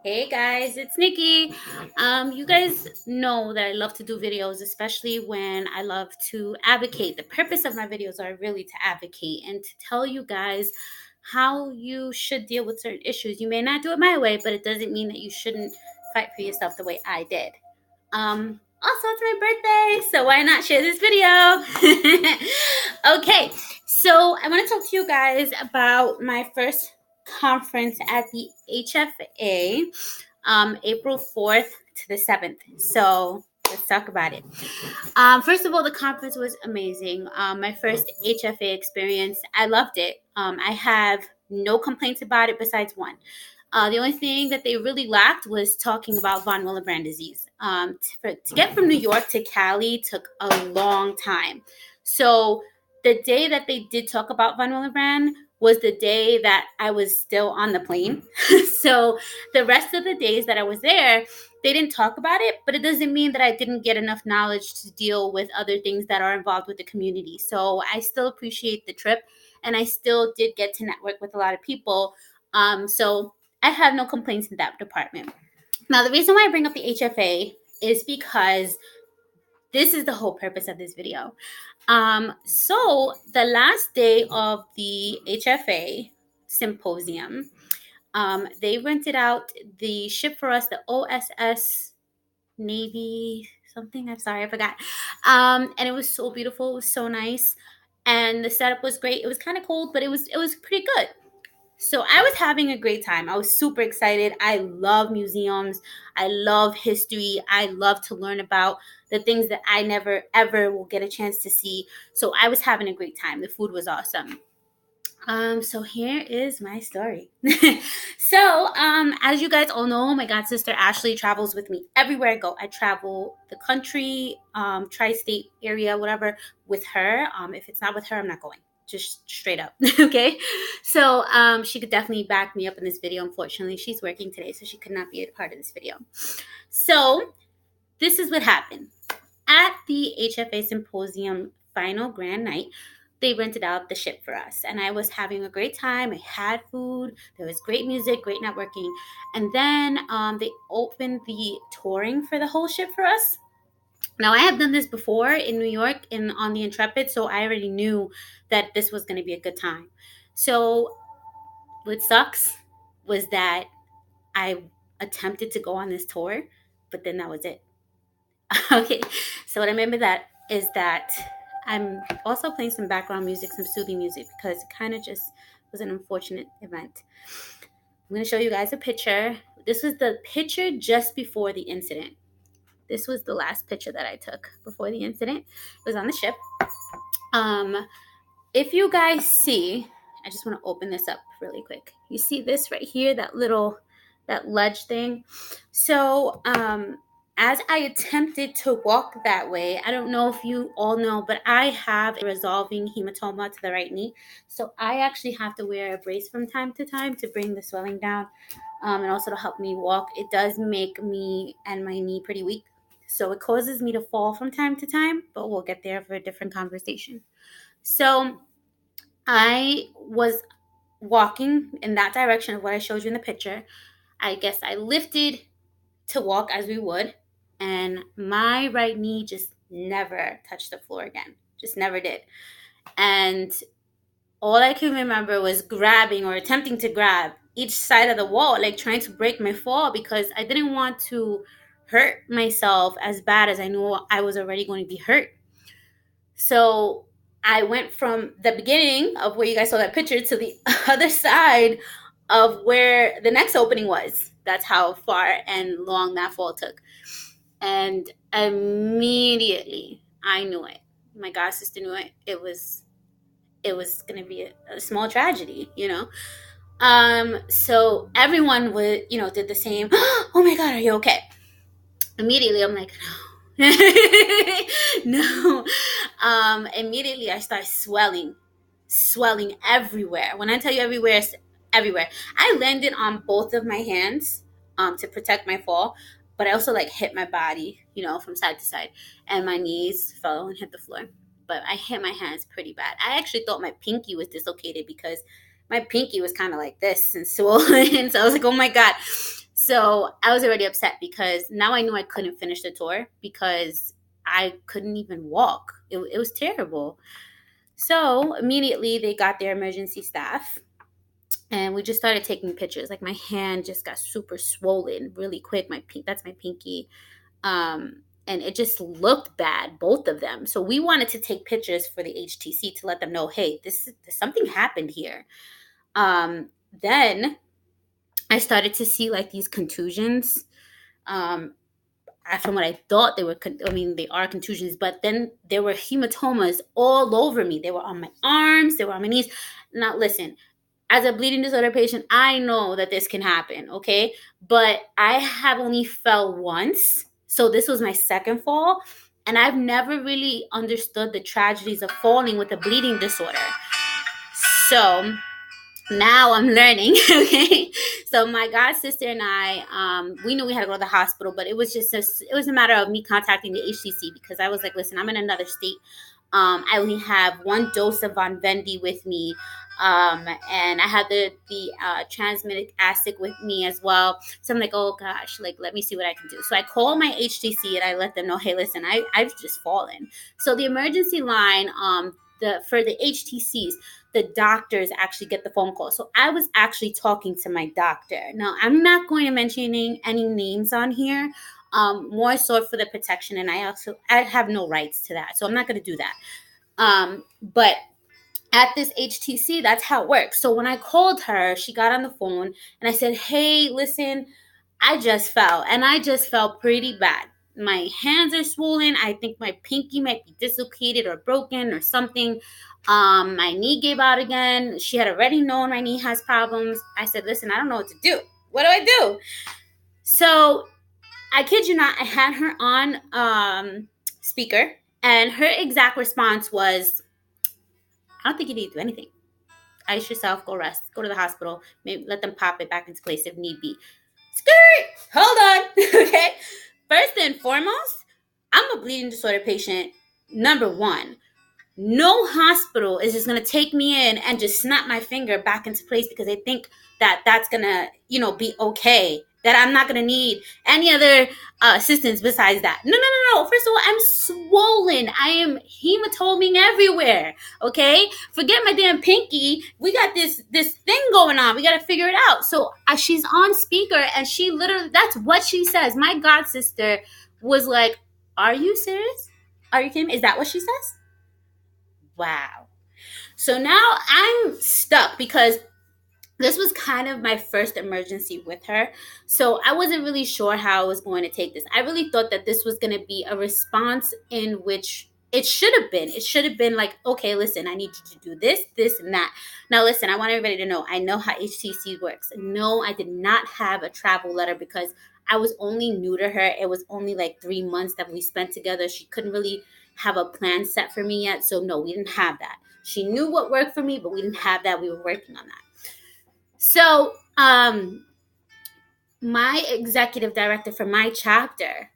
Hey guys, it's Nikki. You guys know that I love to do videos, especially when I love to advocate. The purpose of my videos are really to advocate and to tell you guys how you should deal with certain issues. You may not do it my way, but it doesn't mean that you shouldn't fight for yourself the way I did. Also, it's my birthday, so why not share this video? Okay, so I want to talk to you guys about my first conference at the HFA, April 4th to the 7th. So let's talk about it. First of all, the conference was amazing. My first HFA experience, I loved it. I have no complaints about it besides one. The only thing that they really lacked was talking about von Willebrand disease. To get from New York to Cali took a long time. So the day that they did talk about von Willebrand was the day that I was still on the plane. So the rest of the days that I was there, they didn't talk about it, but it doesn't mean that I didn't get enough knowledge to deal with other things that are involved with the community. So I still appreciate the trip, and I still did get to network with a lot of people. So I have no complaints in that department. Now, the reason why I bring up the HFA is because this is the whole purpose of this video. So the last day of the HFA symposium, they rented out the ship for us, the OSS Navy something. I'm sorry, I forgot. And it was so beautiful. It was so nice, and the setup was great. It was kind of cold, but it was pretty good. So I was having a great time. I was super excited. I love museums. I love history. I love to learn about the things that I never ever will get a chance to see. So I was having a great time. The food was awesome. So here is my story. As you guys all know, my god sister Ashley travels with me everywhere I go. I travel the country, tri-state area, whatever, with her. If it's not with her, I'm not going. Just straight up. Okay. So she could definitely back me up in this video. Unfortunately, she's working today, so she could not be a part of this video. So this is what happened. At the HFA symposium final grand night, they rented out the ship for us, and I was having a great time. I had food, there was great music, great networking, and then they opened the touring for the whole ship for us. Now, I have done this before in New York on the Intrepid, so I already knew that this was going to be a good time. So what sucks was that I attempted to go on this tour, but then that was it. Okay, so what I remember that is that I'm also playing some background music, some soothing music, because it kind of just was an unfortunate event. I'm going to show you guys a picture. This was the picture just before the incident. This was the last picture that I took before the incident. It was on the ship. If you guys see, I just want to open this up really quick. You see this right here, that ledge thing? So, as I attempted to walk that way, I don't know if you all know, but I have a resolving hematoma to the right knee. So I actually have to wear a brace from time to time to bring the swelling down, and also to help me walk. It does make me and my knee pretty weak. So it causes me to fall from time to time, but we'll get there for a different conversation. So I was walking in that direction of what I showed you in the picture. I guess I lifted to walk as we would, and my right knee just never touched the floor again. Just never did. And all I can remember was grabbing or attempting to grab each side of the wall, like trying to break my fall, because I didn't want to hurt myself as bad as I knew I was already going to be hurt. So I went from the beginning of where you guys saw that picture to the other side of where the next opening was. That's how far and long that fall took. And immediately I knew it. My god sister knew it. It was going to be a small tragedy, you know. So everyone would, did the same. Oh my god, are you okay? Immediately I'm like, no. No. Immediately I start swelling everywhere. When I tell you everywhere, it's everywhere. I landed on both of my hands to protect my fall, but I also like hit my body, from side to side, and my knees fell and hit the floor. But I hit my hands pretty bad. I actually thought my pinky was dislocated because my pinky was kind of like this and swollen. So I was like, oh my god. So I was already upset because now I knew I couldn't finish the tour because I couldn't even walk. It was terrible. So immediately they got their emergency staff and we just started taking pictures. Like my hand just got super swollen really quick. That's my pinky. And it just looked bad, both of them. So we wanted to take pictures for the HTC to let them know, hey, this something happened here. Then I started to see like these contusions. From what I thought they were, they are contusions, but then there were hematomas all over me. They were on my arms, they were on my knees. Now, listen, as a bleeding disorder patient, I know that this can happen, okay? But I have only fell once. So this was my second fall. And I've never really understood the tragedies of falling with a bleeding disorder. So now I'm learning, okay? So my god sister and I, we knew we had to go to the hospital, but it was a matter of me contacting the HCC because I was like, listen, I'm in another state. I only have one dose of Vendy with me. And I had the transminic acid with me as well. So I'm like, oh gosh, like, let me see what I can do. So I called my HTC and I let them know, hey, listen, I've just fallen. So the emergency line, for the HTCs, the doctors actually get the phone call. So I was actually talking to my doctor. Now, I'm not going to mention any names on here, more so for the protection. And I have no rights to that. So I'm not going to do that. But at this HTC, that's how it works. So when I called her, she got on the phone and I said, hey, listen, I just fell and I just felt pretty bad. My hands are swollen. I think my pinky might be dislocated or broken or something. My knee gave out again. She had already known my knee has problems. I said, listen, I don't know what to do. What do I do? So I kid you not, I had her on speaker and her exact response was, I don't think you need to do anything. Ice yourself, go rest, go to the hospital, maybe let them pop it back into place if need be. Skirt! Hold on. Okay. First and foremost, I'm a bleeding disorder patient. Number one, no hospital is just going to take me in and just snap my finger back into place because they think that that's going to, be okay. That I'm not going to need any other assistance besides that. No. First of all, I'm swollen. I am hematoma everywhere. Okay? Forget my damn pinky. We got this thing going on. We got to figure it out. So she's on speaker and she literally, that's what she says. My god sister was like, are you serious? Are you kidding me? Is that what she says? Wow. So now I'm stuck because this was kind of my first emergency with her. So I wasn't really sure how I was going to take this. I really thought that this was going to be a response in which it should have been. It should have been like, okay, listen, I need you to do this, this, and that. Now, listen, I want everybody to know, I know how HTC works. No, I did not have a travel letter because I was only new to her. It was only like 3 months that we spent together. She couldn't really have a plan set for me yet. So no, we didn't have that. She knew what worked for me, but we didn't have that. We were working on that. So, my executive director for my chapter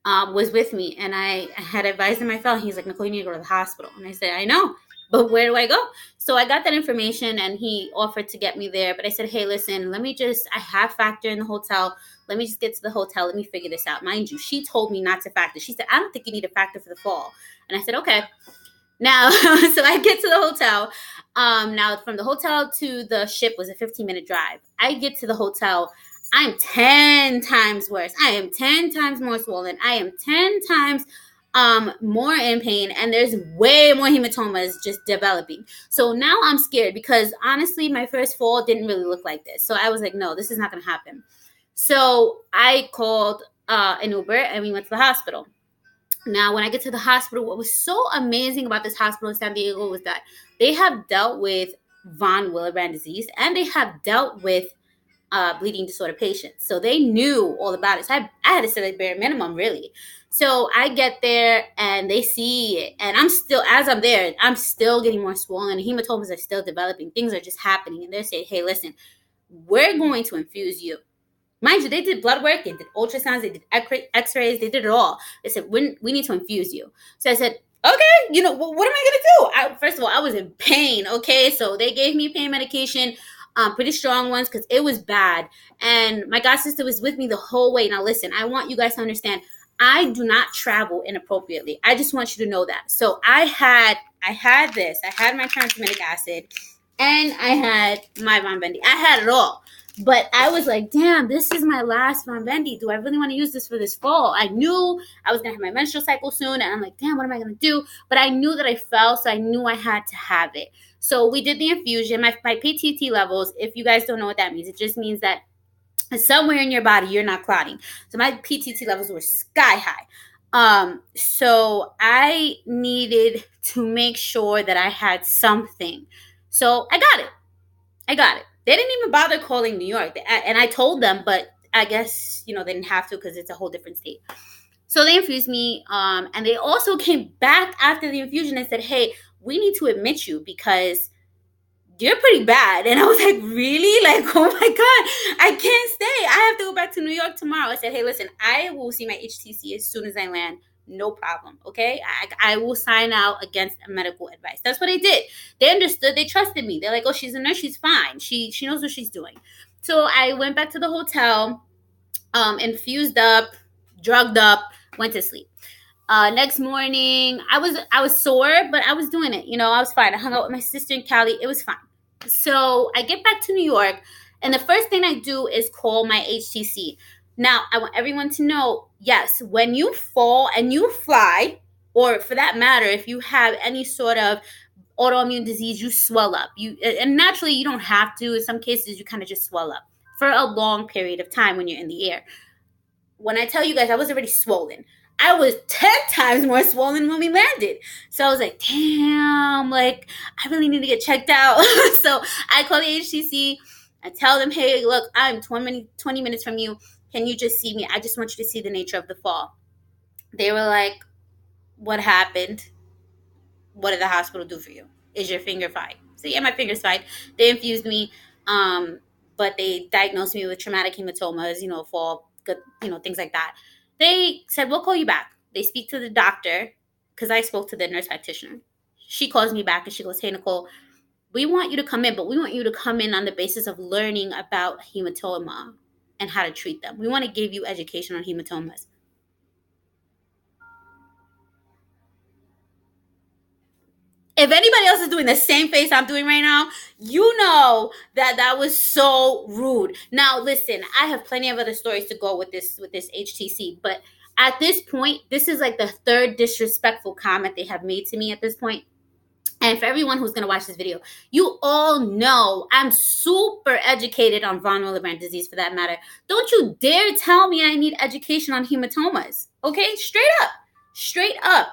was with me, and I had advised him I fell. He's like, Nicole, you need to go to the hospital. And I said, I know, but where do I go? So I got that information, and he offered to get me there. But I said, hey, listen, I have factor in the hotel. Let me just get to the hotel. Let me figure this out. Mind you, she told me not to factor. She said, I don't think you need a factor for the fall. And I said, okay. Now, so I get to the hotel. Now, from the hotel to the ship was a 15-minute drive. I get to the hotel. I'm 10 times worse. I am 10 times more swollen. I am 10 times more in pain. And there's way more hematomas just developing. So now I'm scared because honestly, my first fall didn't really look like this. So I was like, no, this is not going to happen. So I called an Uber and we went to the hospital. Now, when I get to the hospital, what was so amazing about this hospital in San Diego was that they have dealt with von Willebrand disease and they have dealt with bleeding disorder patients. So they knew all about it. So I had to set a bare minimum, really. So I get there and they see it. And as I'm there, I'm still getting more swollen. Hematomas are still developing. Things are just happening. And they're saying, hey, listen, we're going to infuse you. Mind you, they did blood work, they did ultrasounds, they did x-rays, they did it all. They said, we need to infuse you. So I said, okay, what am I going to do? First of all, I was in pain, okay? So they gave me pain medication. pretty strong ones, because it was bad. And my god sister was with me the whole way. Now listen, I want you guys to understand, I do not travel inappropriately. I just want you to know that. So I had my tranexamic acid, and I had my Von Bendy. I had it all. But I was like, damn, this is my last Von Bendy. Do I really want to use this for this fall? I knew I was going to have my menstrual cycle soon. And I'm like, damn, what am I going to do? But I knew that I fell, so I knew I had to have it. So we did the infusion. My PTT levels, if you guys don't know what that means, it just means that somewhere in your body you're not clotting. So my PTT levels were sky high. So I needed to make sure that I had something. So I got it. They didn't even bother calling New York. And I told them, but I guess, they didn't have to, because it's a whole different state. So they infused me. And they also came back after the infusion and said, hey, we need to admit you because you're pretty bad. And I was like, really? Like, oh my God, I can't stay. I have to go back to New York tomorrow. I said, hey, listen, I will see my HTC as soon as I land. No problem. Okay. I will sign out against medical advice. That's what I did. They understood. They trusted me. They're like, oh, she's a nurse. She's fine. She knows what she's doing. So I went back to the hotel, infused up, drugged up, went to sleep. Next morning, I was sore, but I was doing it. I was fine. I hung out with my sister in Cali. It was fine. So I get back to New York, and the first thing I do is call my HTC. Now, I want everyone to know, yes, when you fall and you fly, or for that matter, if you have any sort of autoimmune disease, you swell up. And naturally, you don't have to. In some cases, you kind of just swell up for a long period of time when you're in the air. When I tell you guys, I was already swollen. I was 10 times more swollen when we landed. So I was like, damn, like, I really need to get checked out. So I call the HTC. I tell them, hey, look, I'm 20 minutes from you. Can you just see me? I just want you to see the nature of the fall. They were like, what happened? What did the hospital do for you? Is your finger fine? So yeah, my finger's fine. They infused me, but they diagnosed me with traumatic hematomas, fall, things like that. They said, we'll call you back. They speak to the doctor, because I spoke to the nurse practitioner. She calls me back and she goes, hey, Nicole, we want you to come in, but we want you to come in on the basis of learning about hematoma and how to treat them. We want to give you education on hematomas. If anybody else is doing the same face I'm doing right now, you know that was so rude. Now, listen, I have plenty of other stories to go with this HTC, but at this point, this is like the third disrespectful comment they have made to me at this point. And for everyone who's going to watch this video, you all know I'm super educated on von Willebrand disease, for that matter. Don't you dare tell me I need education on hematomas. Okay? Straight up.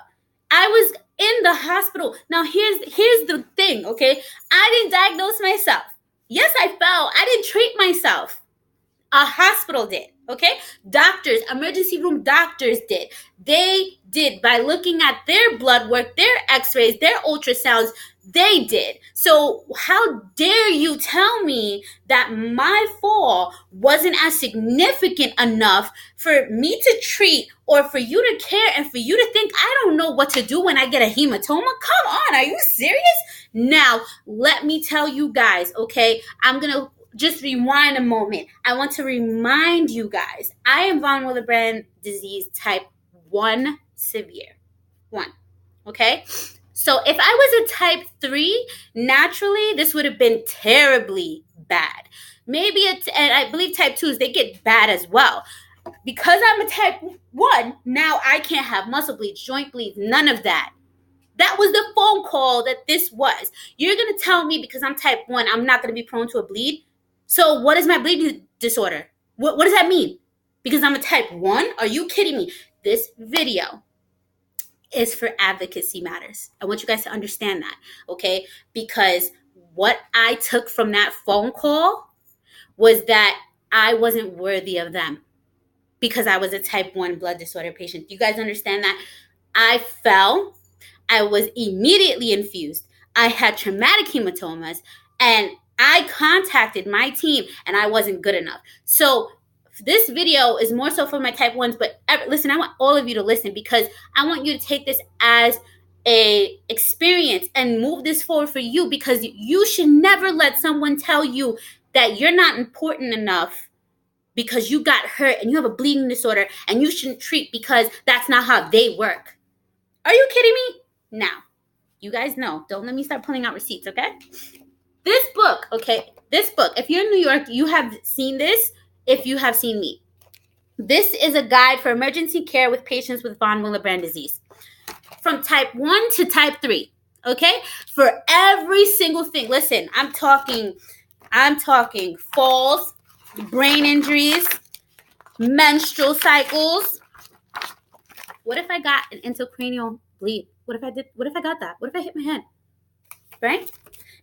I was in the hospital. Now, here's the thing, okay? I didn't diagnose myself. Yes, I fell. I didn't treat myself. A hospital did, okay? Doctors, emergency room doctors did. They did by looking at their blood work, their x-rays, their ultrasounds. They did. So how dare you tell me that my fall wasn't as significant enough for me to treat, or for you to care, and for you to think I don't know what to do when I get a hematoma? Come on, are you serious? Now, let me tell you guys, okay? I'm going to just rewind a moment. I want to remind you guys, I am von Willebrand disease type 1 severe. 1. Okay? So if I was a type 3, naturally, this would have been terribly bad. Maybe and I believe type 2s, they get bad as well. Because I'm a type 1, now I can't have muscle bleeds, joint bleeds, none of that. That was the phone call that this was. You're going to tell me because I'm type 1, I'm not going to be prone to a bleed? So what is my bleeding disorder? What does that mean? Because I'm a type 1? Are you kidding me? This video is for advocacy matters. I want you guys to understand that, okay? Because what I took from that phone call was that I wasn't worthy of them because I was a type 1 blood disorder patient. Do you guys understand that? I fell. I was immediately infused. I had traumatic hematomas, and I contacted my team, and I wasn't good enough. So this video is more so for my type 1s, but listen, I want all of you to listen because I want you to take this as a experience and move this forward for you, because you should never let someone tell you that you're not important enough because you got hurt and you have a bleeding disorder and you shouldn't treat, because that's not how they work. Are you kidding me? Now, you guys know, don't let me start pulling out receipts, okay? This book, if you're in New York, you have seen this. If you have seen me, this is a guide for emergency care with patients with von Willebrand disease, from type 1 to type 3, okay? For every single thing. Listen, I'm talking falls, brain injuries, menstrual cycles. What if I got an intracranial bleed? What if I got that? What if I hit my head? Right?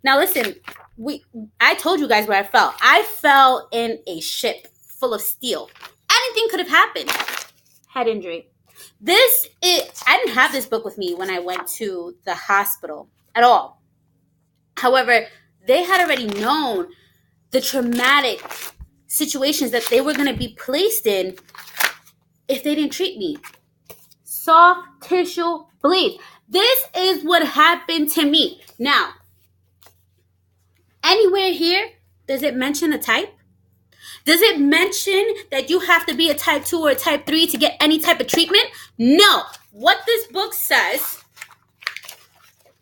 Now listen, I told you guys where I fell. I fell in a ship full of steel. Anything could have happened. Head injury. I didn't have this book with me when I went to the hospital at all. However, they had already known the traumatic situations that they were going to be placed in if they didn't treat me. Soft tissue bleeds. This is what happened to me. Now, anywhere here, does it mention a type? Does it mention that you have to be a type 2 or a type 3 to get any type of treatment? No. What this book says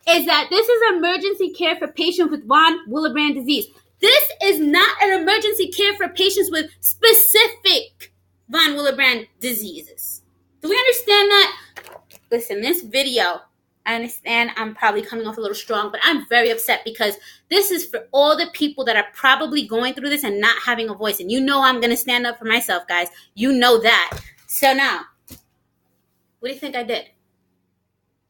is that this is emergency care for patients with von Willebrand disease. This is not an emergency care for patients with specific von Willebrand diseases. Do we understand that? Listen, this video, I understand I'm probably coming off a little strong, but I'm very upset because this is for all the people that are probably going through this and not having a voice. And you know I'm going to stand up for myself, guys. You know that. So now, what do you think I did?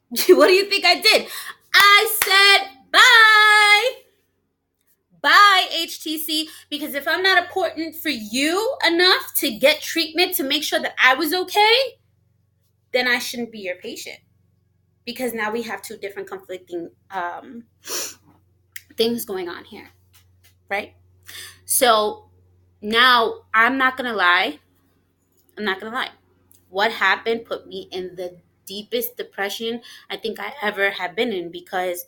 What do you think I did? I said bye. Bye, HTC, because if I'm not important for you enough to get treatment to make sure that I was okay, then I shouldn't be your patient. Because now we have two different conflicting things going on here, right? So now I'm not going to lie. What happened put me in the deepest depression I think I ever have been in, because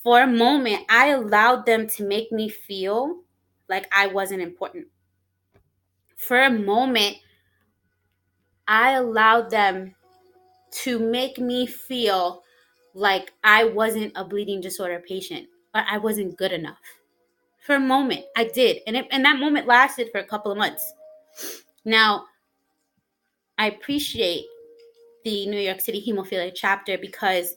for a moment, I allowed them to make me feel like I wasn't important. For a moment, I allowed them to make me feel like I wasn't a bleeding disorder patient, or I wasn't good enough. For a moment, I did. And that moment lasted for a couple of months. Now, I appreciate the New York City hemophilia chapter because,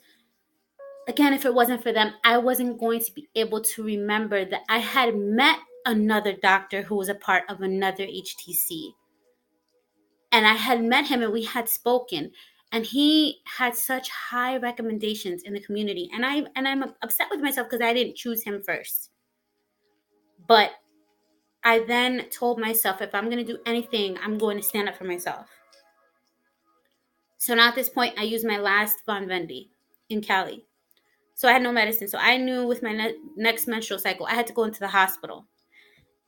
again, if it wasn't for them, I wasn't going to be able to remember that I had met another doctor who was a part of another HTC. And I had met him and we had spoken. And he had such high recommendations in the community. And I'm upset with myself because I didn't choose him first. But I then told myself, if I'm going to do anything, I'm going to stand up for myself. So now at this point, I used my last Von Vendi in Cali. So I had no medicine. So I knew with my next menstrual cycle, I had to go into the hospital.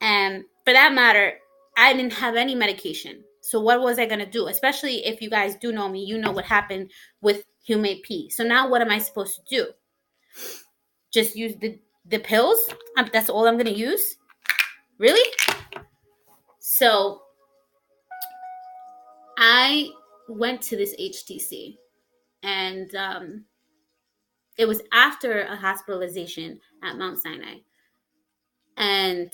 And for that matter, I didn't have any medication. So what was I going to do? Especially if you guys do know me, you know what happened with Humate P. So now what am I supposed to do? Just use the pills? That's all I'm going to use? Really? So I went to this HTC, and it was after a hospitalization at Mount Sinai. And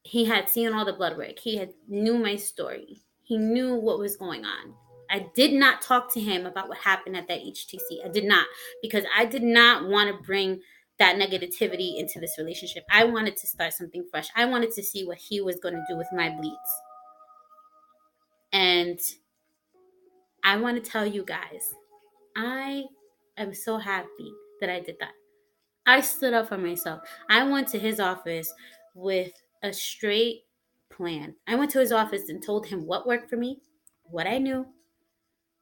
he had seen all the blood work. He knew my story. He knew what was going on. I did not talk to him about what happened at that HTC. I did not, because I did not want to bring that negativity into this relationship. I wanted to start something fresh. I wanted to see what he was going to do with my bleeds. And I want to tell you guys, I am so happy that I did that. I stood up for myself. I went to his office with a straight plan. I went to his office and told him what worked for me, what I knew,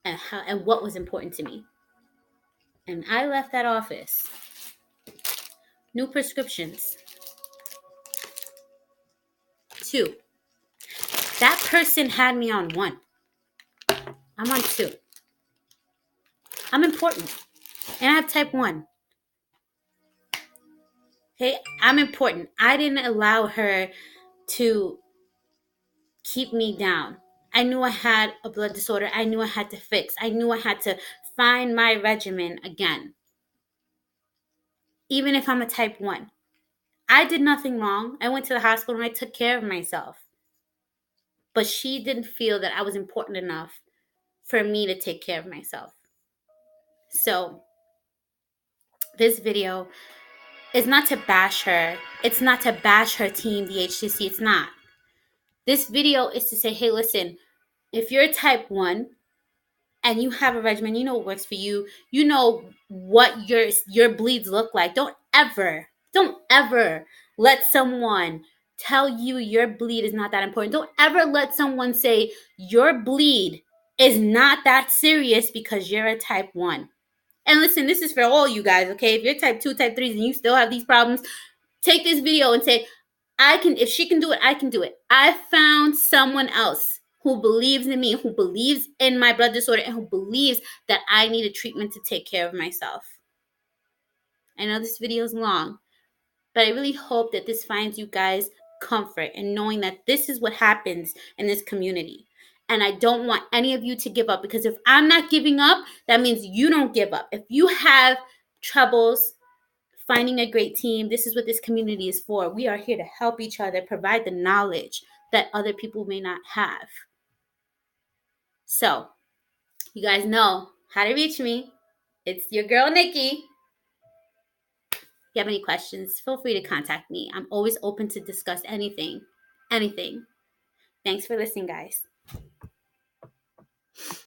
and what was important to me. And I left that office. New prescriptions. 2. That person had me on 1. I'm on 2. I'm important. And I have type 1. Okay, I'm important. I didn't allow her to keep me down. I knew I had a blood disorder. I knew I had to fix. I knew I had to find my regimen again. Even if I'm a type 1. I did nothing wrong. I went to the hospital and I took care of myself. But she didn't feel that I was important enough for me to take care of myself. So this video is not to bash her. It's not to bash her team, the HTC. It's not. This video is to say, hey, listen, if you're a type 1 and you have a regimen, you know what works for you, you know what your bleeds look like. Don't ever let someone tell you your bleed is not that important. Don't ever let someone say your bleed is not that serious because you're a type 1. And listen, this is for all you guys, okay? If you're type 2, type 3s, and you still have these problems, take this video and say, if she can do it, I can do it. I found someone else who believes in me, who believes in my blood disorder, and who believes that I need a treatment to take care of myself. I know this video is long, but I really hope that this finds you guys comfort in knowing that this is what happens in this community. And I don't want any of you to give up, because if I'm not giving up, that means you don't give up. If you have troubles finding a great team, this is what this community is for. We are here to help each other, provide the knowledge that other people may not have. So, you guys know how to reach me. It's your girl, Nikki. If you have any questions, feel free to contact me. I'm always open to discuss anything. Thanks for listening, guys.